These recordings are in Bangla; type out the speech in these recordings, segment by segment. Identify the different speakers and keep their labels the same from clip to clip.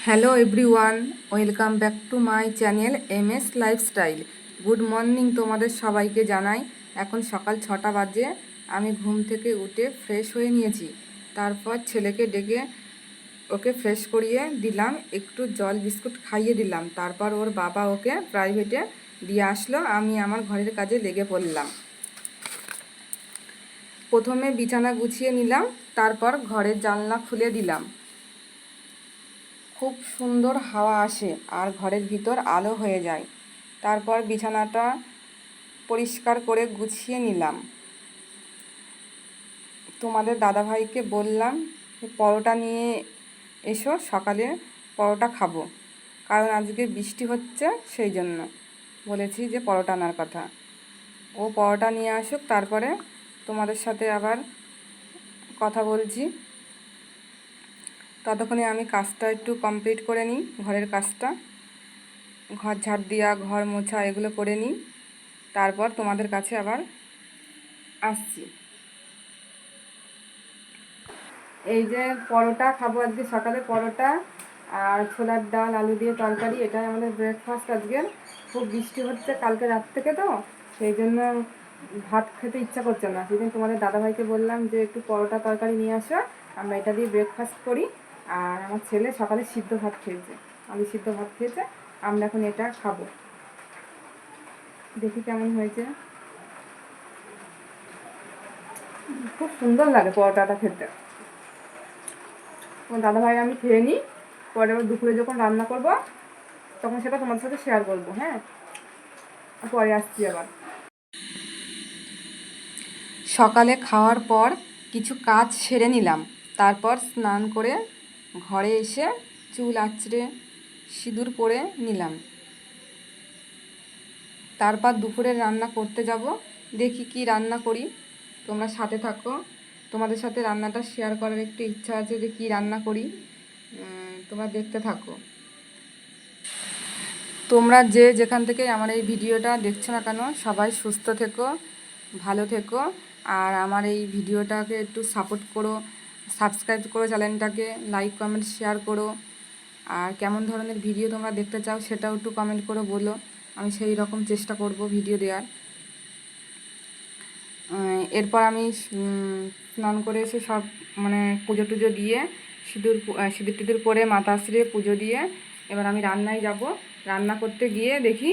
Speaker 1: Hello everyone, welcome back to my channel MS lifestyle. Good morning তোমাদের সবাইকে জানাই। এখন সকাল 6টা বাজে। আমি ঘুম থেকে উঠে ফ্রেশ হয়ে নিয়েছি। তারপর ছেলেকে ডেকে ওকে ফ্রেশ করিয়ে দিলাম, একটু জল বিস্কুট খাইয়ে দিলাম। তারপর ওর বাবা ওকে প্রাইভেটে দিয়ে আসলো, আমি আমার ঘরের কাজে লেগে পড়লাম। প্রথমে বিছানা গুছিয়ে নিলাম, তারপর ঘরের জানলা খুলে দিলাম। খুব সুন্দর হাওয়া আসে আর ঘরের ভিতর আলো হয়ে যায়। তারপর বিছানাটা পরিষ্কার করে গুছিয়ে নিলাম। তোমাদের দাদাভাইকে বললাম পরোটা নিয়ে এসো, সকালে পরোটা খাবো, কারণ আজকে বৃষ্টি হচ্ছে, সেই জন্য বলেছি যে পরোটা আনার কথা। ও পরোটা নিয়ে আসুক, তারপরে তোমাদের সাথে আবার কথা বলছি। ততক্ষণে আমি কাজটা একটু কমপ্লিট করে নিই, ঘরের কাজটা, ঘর ঝাড় দেওয়া, ঘর মোছা, এগুলো করে নিই। তারপর তোমাদের কাছে আবার আসছি। এই যে পরোটা খাবো আজকে সকালে, পরোটা আর ছোলার ডাল, আলু দিয়ে তরকারি, এটাই আমাদের ব্রেকফাস্ট আজকের। খুব বৃষ্টি হচ্ছে কালকে রাত থেকে, তো সেই জন্য ভাত খেতে ইচ্ছা করছে না। সেদিন তোমাদের দাদাভাইকে বললাম যে একটু পরোটা তরকারি নিয়ে আসো, আমরা এটা দিয়ে ব্রেকফাস্ট করি। আর আমার ছেলে সকালে সিদ্ধ ভাত খেয়েছে, আলু সিদ্ধ ভাত খেয়েছে, আমরা এখন এটা খাবো। দেখি কেমন হয়েছে। খুব সুন্দর লাগে পরোটাটা খেতে। দাদাভাই আমি খেয়ে নিই, পরে দুপুরে যখন রান্না করব তখন সেটা তোমাদের সাথে শেয়ার করবো। হ্যাঁ, পরে আসছি আবার। সকালে খাওয়ার পর কিছু কাজ সেরে নিলাম, তারপর স্নান করে ঘরে এসে চুল আঁচড়ে সিঁদুর পরে নিলাম। তারপর দুপুরে রান্না করতে যাব, দেখি কি রান্না করি, তোমরা সাথে থাকো। তোমাদের সাথে রান্নাটা শেয়ার করার একটু ইচ্ছা আছে যে কি রান্না করি, তোমরা দেখতে থাকো। তোমরা যে যেখান থেকে আমার এই ভিডিওটা দেখছো না কেন, সবাই সুস্থ থেকো, ভালো থেকো। আর আমার এই ভিডিওটাকে একটু সাপোর্ট করো, সাবস্ক্রাইব করো চ্যানেলটাকে, লাইক কমেন্ট শেয়ার করো। আর কেমন ধরনের ভিডিও তোমরা দেখতে চাও সেটাও একটু কমেন্ট করে বলো, আমি সেই রকম চেষ্টা করব ভিডিও দেওয়ার। এরপর আমি স্নান করে এসে সব পুজো টুজো দিয়ে সিঁদুর টিঁদুর পরে মাথা আশ্রিয়ে পুজো দিয়ে এবার আমি রান্নায় যাব। রান্না করতে গিয়ে দেখি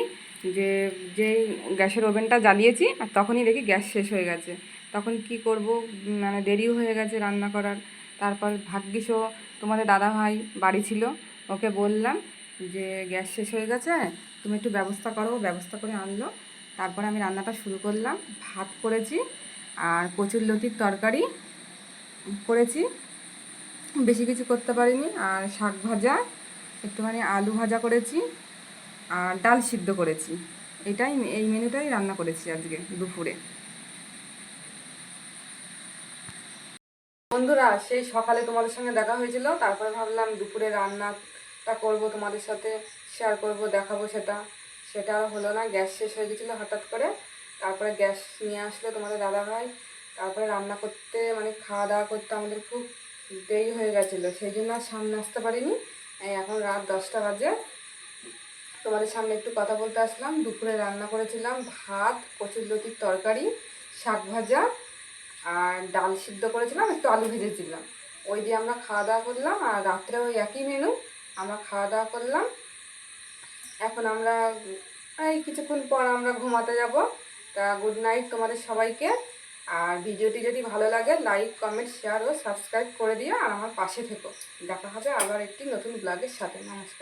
Speaker 1: যে যেই গ্যাসের ওভেনটা জ্বালিয়েছি আর তখনই দেখি গ্যাস শেষ হয়ে গেছে। তখন কি করব, দেরিও হয়ে গেছে রান্না করার। তারপর ভাগ্যিসও তোমাদের দাদাভাই বাড়ি ছিল, ওকে বললাম যে গ্যাস শেষ হয়ে গেছে, তুমি একটু ব্যবস্থা করো, ব্যবস্থা করে আনলো। তারপরে আমি রান্নাটা শুরু করলাম। ভাত করেছি আর কচুরলতির তরকারি করেছি, বেশি কিছু করতে পারিনি। আর শাক ভাজা, একটুখানি আলু ভাজা করেছি আর ডাল সিদ্ধ করেছি। এই মেনুটাই রান্না করেছি আজকে দুপুরে। বন্ধুরা, সেই সকালে তোমাদের সঙ্গে দেখা হয়েছিল, তারপরে ভাবলাম দুপুরে রান্নাটা করব, তোমাদের সাথে শেয়ার করব, দেখাবো। সেটা আর হলো না, গ্যাস শেষ হয়ে গেছিলো হঠাৎ করে। তারপরে গ্যাস নিয়ে আসলো তোমাদের দাদাভাই। তারপরে রান্না করতে খাওয়া দাওয়া করতে আমাদের খুব দেরি হয়ে গেছিলো, সেই জন্য আর সামনে আসতে পারিনি। এখন রাত 10টা বাজে, তোমাদের সামনে একটু কথা বলতে আসলাম। দুপুরে রান্না করেছিলাম ভাত, কচুরলতির তরকারি, শাক ভাজা আর ডাল সিদ্ধ করেছিলাম, একটু আলু ভেজেছিলাম। ওই দিয়ে আমরা খাওয়া দাওয়া করলাম। আর রাত্রে ওই একই মেনু, আমরা খাওয়া দাওয়া করলাম। এখন আমরা এই কিছুক্ষণ পর আমরা ঘুমাতে যাব। তা গুড নাইট তোমাদের সবাইকে। আর ভিডিওটি যদি ভালো লাগে লাইক কমেন্ট শেয়ার ও সাবস্ক্রাইব করে দিও, আর আমার পাশে থেকো। দেখা হবে আবার একটি নতুন ব্লগের সাথে। নমস্কার।